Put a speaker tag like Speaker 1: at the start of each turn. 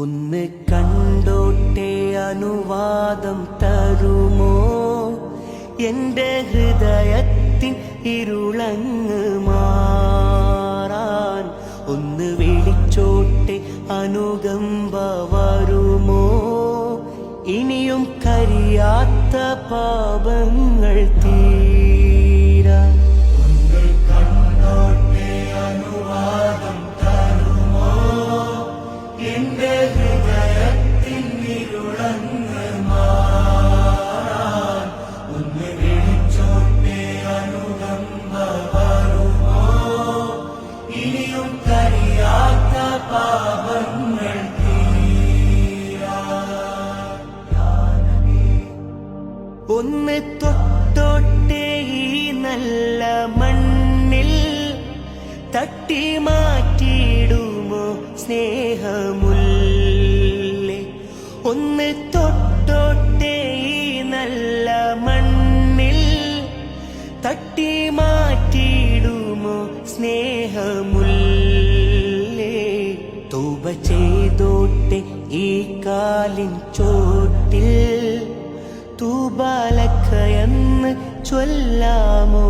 Speaker 1: ഒന്ന് കണ്ടോട്ടെ അനുവാദം തരുമോ? എന്റെ ഹൃദയത്തിൻ ഇരുളങ്ങ് മാറാൻ ഒന്ന് വിളിച്ചോട്ടെ അനുകമ്പ വരുമോ? ഇനിയും കരിയാത്ത പാപങ്ങൾ തീരാൻ ഒന്ന് കണ്ടോട്ടെ അനുവാദം തരുമോ? എന്റെ ഹൃദയത്തിൻ ഇരുളങ്ങ് മാറാൻ ഒന്ന് വിളിച്ചോട്ടെ അനുകമ്പ വരുമോ? ഇനിയും കരിയാത്ത പാപങ്ങൾ ഒന്ന് തൊട്ടോട്ടെ ഈ നല്ല മണ്ണിൽ തട്ടി മാറ്റിയിടുമോ സ്നേഹമുല്ലേ? ഒന്ന് തൊട്ടോട്ടെ ഈ നല്ല മണ്ണിൽ തട്ടി മാറ്റിയിടുമോ സ്നേഹമുല്ലേ? തൗബ ചെയ്തോട്ടെ ഈ കാലിൻ ചോട്ടിൽ തൂബാലക്കയെന്ന് ചൊല്ലാമോ?